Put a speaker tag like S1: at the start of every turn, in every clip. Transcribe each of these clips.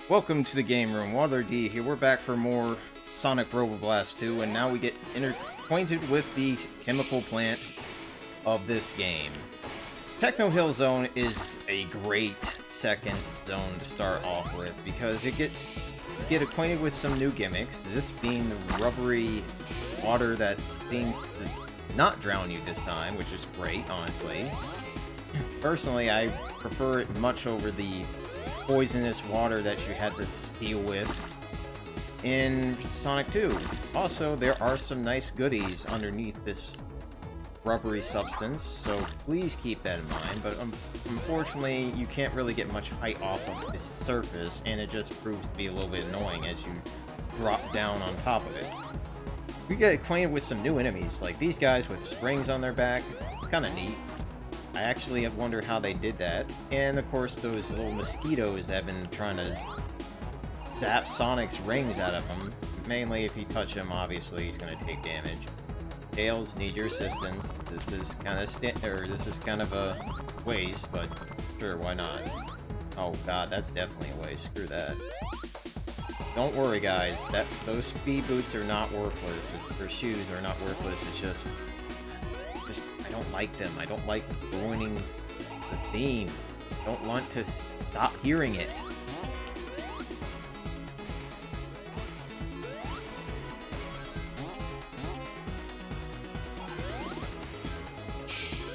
S1: Welcome to the game room. Waddler-D here. We're back for more Sonic Robo Blast 2, and now we get acquainted with the chemical plant of this game. Techno Hill Zone is a great second zone to start off with because it get acquainted with some new gimmicks. This being the rubbery water that seems to not drown you this time, which is great, honestly. Personally, I prefer it much over the poisonous water that you had to deal with in Sonic 2. Also, there are some nice goodies underneath this rubbery substance, so please keep that in mind, but unfortunately you can't really get much height off of this surface, and it just proves to be a little bit annoying as you drop down on top of it. We get acquainted with some new enemies, like these guys with springs on their back. It's kind of neat. I actually wonder how they did that. And of course those little mosquitoes that have been trying to zap Sonic's rings out of him. Mainly if you touch him, obviously he's going to take damage. Tails, need your assistance. This is kind of a waste, but sure, why not? Oh god, that's definitely a waste. Screw that. Don't worry guys, those speed boots are not worthless. Or shoes are not worthless. It's just I don't like them. I don't like ruining the theme. I don't want to stop hearing it.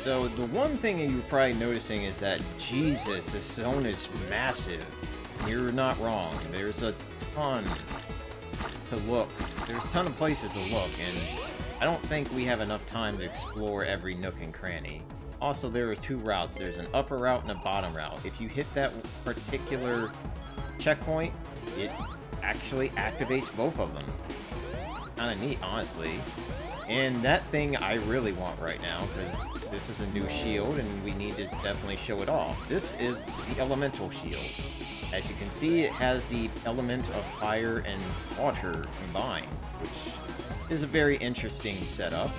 S1: So the one thing that you're probably noticing is that, Jesus, this zone is massive. You're not wrong. There's a ton to look. There's a ton of places to look, and I don't think we have enough time to explore every nook and cranny. Also, there are two routes. There's an upper route and a bottom route. If you hit that particular checkpoint, it actually activates both of them. Kind of neat, honestly. And that thing I really want right now, because this is a new shield, and we need to definitely show it off. This is the elemental shield. As you can see, it has the element of fire and water combined, which is a very interesting setup.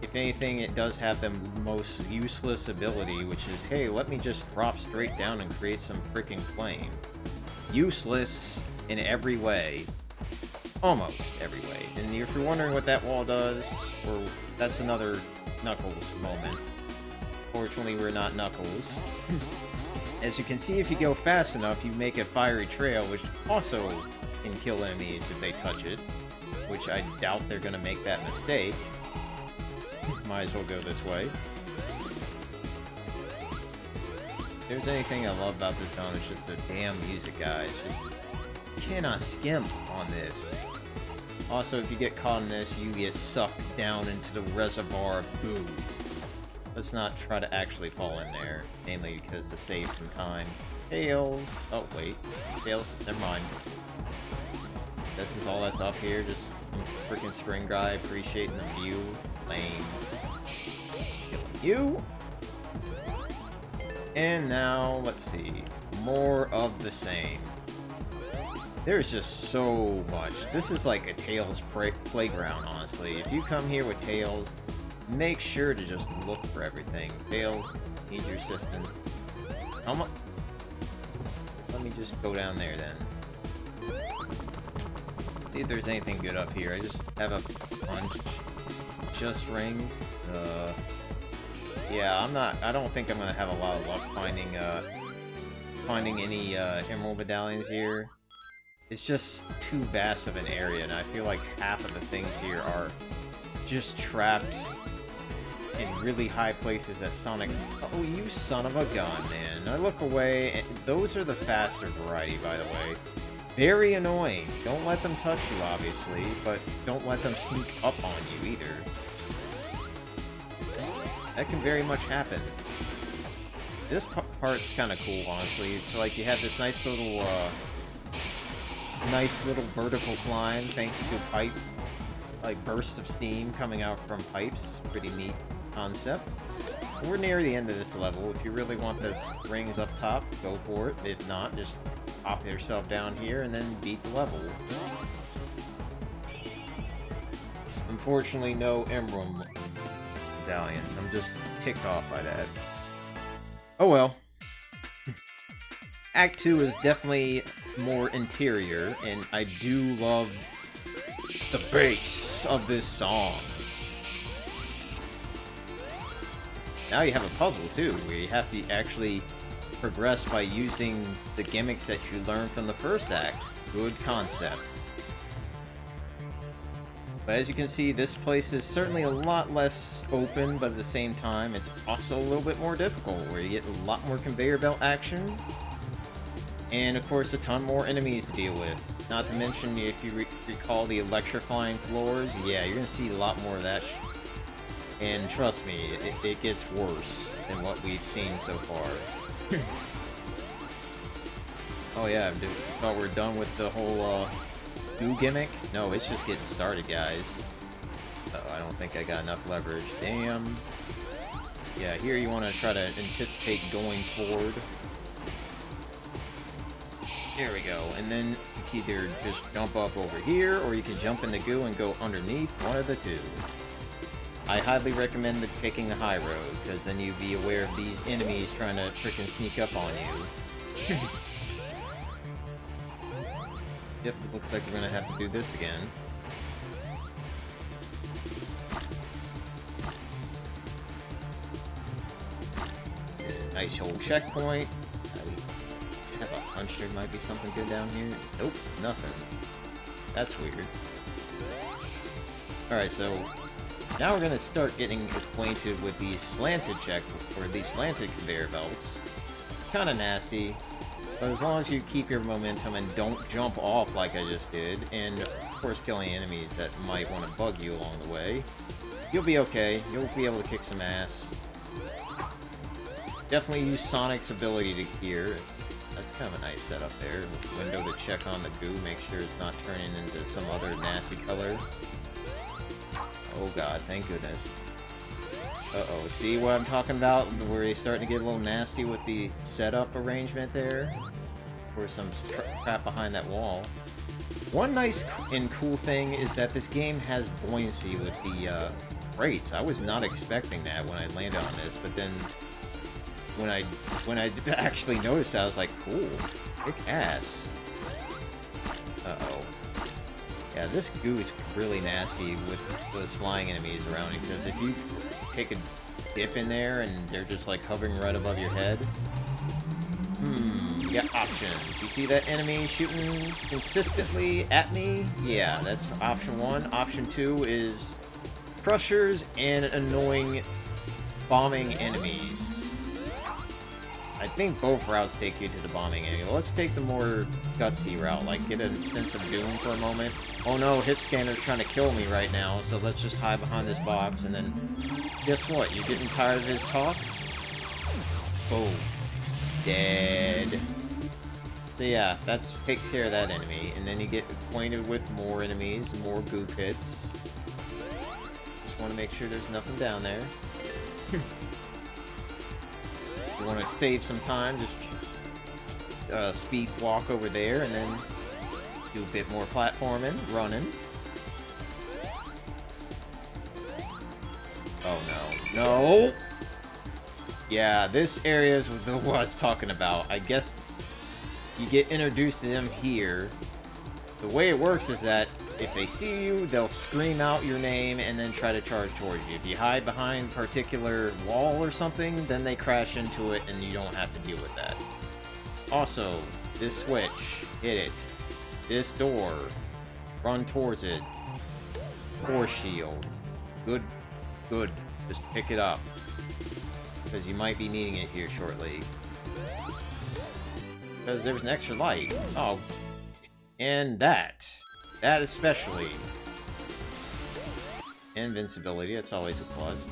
S1: If anything, it does have the most useless ability, which is, hey, let me just drop straight down and create some freaking flame. Useless in every way. Almost every way. And if you're wondering what that wall does, or that's another Knuckles moment. Fortunately, we're not Knuckles. As you can see, if you go fast enough, you make a fiery trail, which also can kill enemies if they touch it. Which I doubt they're going to make that mistake. Might as well go this way. If there's anything I love about this zone, it's just the damn music, guys. Just cannot skimp on this. Also, if you get caught in this, you get sucked down into the reservoir of goo. Let's not try to actually fall in there, mainly because to save some time. Tails. Oh, wait. Tails. Never mind. This is all that's up here. Just freaking spring guy appreciating the view. Lame. Killing you. And now, let's see. More of the same. There's just so much. This is like a Tails playground, honestly. If you come here with Tails, make sure to just look for everything. Tails, need your assistance. Come on. Let me just go down there then. See if there's anything good up here. I just have a bunch. Just rings. Yeah, I don't think I'm gonna have a lot of luck finding any emerald medallions here. It's just too vast of an area, and I feel like half of the things here are just trapped in really high places at Sonic's... Oh, you son of a gun, man. I look away, and those are the faster variety, by the way. Very annoying. Don't let them touch you, obviously, but don't let them sneak up on you, either. That can very much happen. This part's kind of cool, honestly. It's like you have this nice little vertical climb, thanks to pipe, like bursts of steam coming out from pipes. Pretty neat concept. We're near the end of this level. If you really want those rings up top, go for it. If not, just pop yourself down here and then beat the level. Unfortunately, no emerald medallions. I'm just ticked off by that. Oh well. Act 2 is definitely more interior, and I do love the bass of this song. Now you have a puzzle, too, where you have to actually progress by using the gimmicks that you learned from the first act. Good concept. But as you can see, this place is certainly a lot less open, but at the same time, it's also a little bit more difficult, where you get a lot more conveyor belt action. And, of course, a ton more enemies to deal with. Not to mention, if you recall the electrifying floors, yeah, you're going to see a lot more of that. And trust me, it gets worse than what we've seen so far. Oh yeah, I thought we're done with the whole goo gimmick? No, it's just getting started, guys. Uh-oh, I don't think I got enough leverage. Damn. Yeah, here you want to try to anticipate going forward. There we go. And then you can either just jump up over here, or you can jump in the goo and go underneath. One of the two. I highly recommend taking the high road, because then you'd be aware of these enemies trying to frickin' sneak up on you. Yep, it looks like we're gonna have to do this again. Nice old checkpoint. I have a hunch there might be something good down here. Nope, nothing. That's weird. Alright, so now we're gonna start getting acquainted with these slanted these slanted conveyor belts. Kinda nasty. But as long as you keep your momentum and don't jump off like I just did, and of course killing enemies that might want to bug you along the way, you'll be okay. You'll be able to kick some ass. Definitely use Sonic's ability to gear. That's kind of a nice setup there. Window to check on the goo, make sure it's not turning into some other nasty color. Oh god, thank goodness. Uh-oh, see what I'm talking about? Where he's starting to get a little nasty with the setup arrangement there? Or some crap behind that wall. One nice and cool thing is that this game has buoyancy with the brakes. I was not expecting that when I landed on this, but then when I actually noticed that, I was like, cool, kick ass. Uh-oh. Yeah, this goo is really nasty with those flying enemies around you, because if you take a dip in there and they're just like hovering right above your head. You got options. You see that enemy shooting consistently at me? Yeah, that's option 1. Option 2 is crushers and annoying bombing enemies. I think both routes take you to the bombing enemy. Let's take the more gutsy route, like get a sense of doom for a moment. Oh no, hit scanner's trying to kill me right now, so let's just hide behind this box, and then guess what? You're getting tired of his talk? Boom. Dead. So yeah, that takes care of that enemy, and then you get acquainted with more enemies, more goo pits. Just want to make sure there's nothing down there. You want to save some time, just speed walk over there, and then do a bit more platforming, running. Oh no. No! Yeah, this area is what I was talking about. I guess you get introduced to them here. The way it works is that if they see you, they'll scream out your name and then try to charge towards you. If you hide behind a particular wall or something, then they crash into it and you don't have to deal with that. Also, this switch, hit it. This door, run towards it. Force shield. Good, good. Just pick it up, because you might be needing it here shortly. Because there's an extra light. Oh, and that especially. Invincibility, that's always a plus.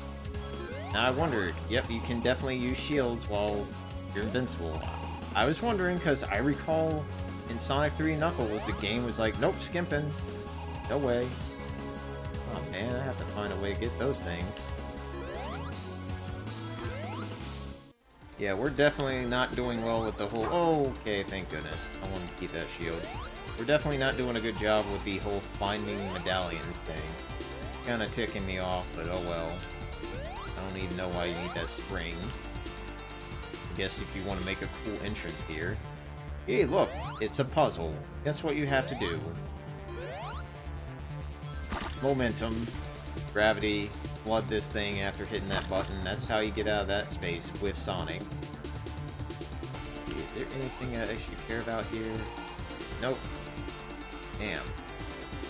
S1: Now I wonder, yep, you can definitely use shields while you're invincible. I was wondering, because I recall in Sonic 3 Knuckles, the game was like, nope, skimping. No way. Oh man, I have to find a way to get those things. Yeah, we're definitely not doing well with the whole... Oh, okay, thank goodness. I wanted to keep that shield. We're definitely not doing a good job with the whole finding medallions thing. Kinda ticking me off, but oh well. I don't even know why you need that spring. I guess if you want to make a cool entrance here. Hey, look, it's a puzzle. Guess what you have to do? Momentum, gravity, flood this thing after hitting that button. That's how you get out of that space with Sonic. Is there anything I should care about here? Nope. Damn.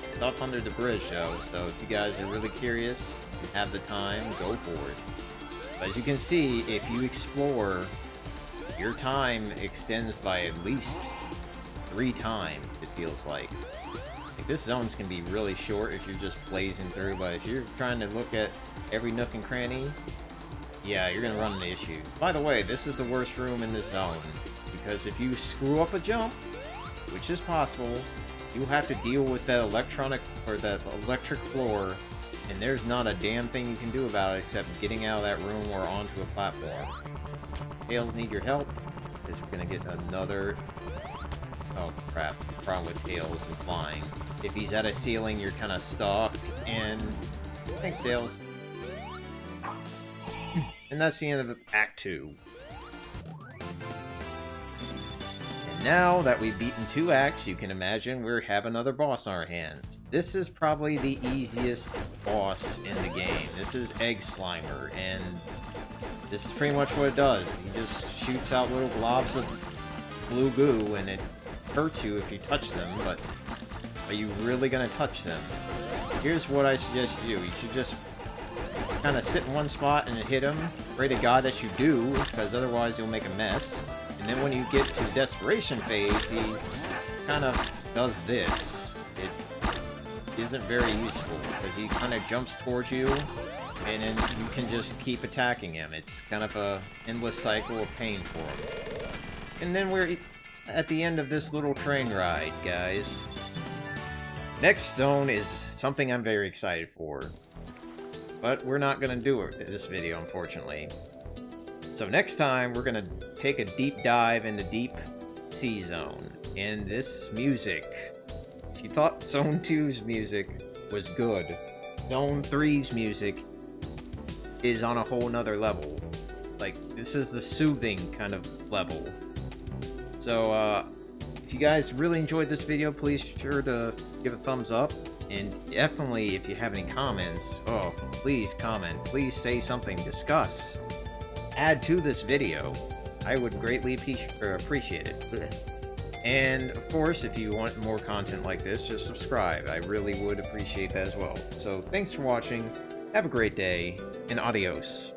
S1: It's up under the bridge, though, so if you guys are really curious and have the time, go for it. But as you can see, if you explore, your time extends by at least 3 times, it feels like. This zone's can be really short if you're just blazing through, but if you're trying to look at every nook and cranny, yeah, you're gonna run into issues. By the way, this is the worst room in this zone, because if you screw up a jump, which is possible, you have to deal with that electric floor, and there's not a damn thing you can do about it except getting out of that room or onto a platform. Tails need your help, because you're gonna get another... Oh crap, problem with Tails and flying. If he's at a ceiling, you're kind of stuck, and... Thanks, Tails. And that's the end of Act 2. And now that we've beaten 2 acts, you can imagine we have another boss on our hands. This is probably the easiest boss in the game. This is Egg Slimer, and this is pretty much what it does. He just shoots out little globs of blue goo, and it hurts you if you touch them, but are you really gonna touch them? Here's what I suggest you do. You should just kind of sit in one spot and hit him. Pray to God that you do, because otherwise you'll make a mess. And then when you get to the desperation phase, he kind of does this. It isn't very useful, because he kind of jumps towards you, and then you can just keep attacking him. It's kind of a endless cycle of pain for him. And then we're at the end of this little train ride, guys. Next zone is something I'm very excited for. But we're not going to do it in this video, unfortunately. So next time, we're going to take a deep dive into Deep Sea Zone. And this music, if you thought Zone 2's music was good, Zone 3's music is on a whole nother level. Like, this is the soothing kind of level. So, if you guys really enjoyed this video, please be sure to give a thumbs up. And definitely, if you have any comments, oh, please comment. Please say something. Discuss. Add to this video. I would greatly appreciate it. And, of course, if you want more content like this, just subscribe. I really would appreciate that as well. So, thanks for watching. Have a great day, and adios.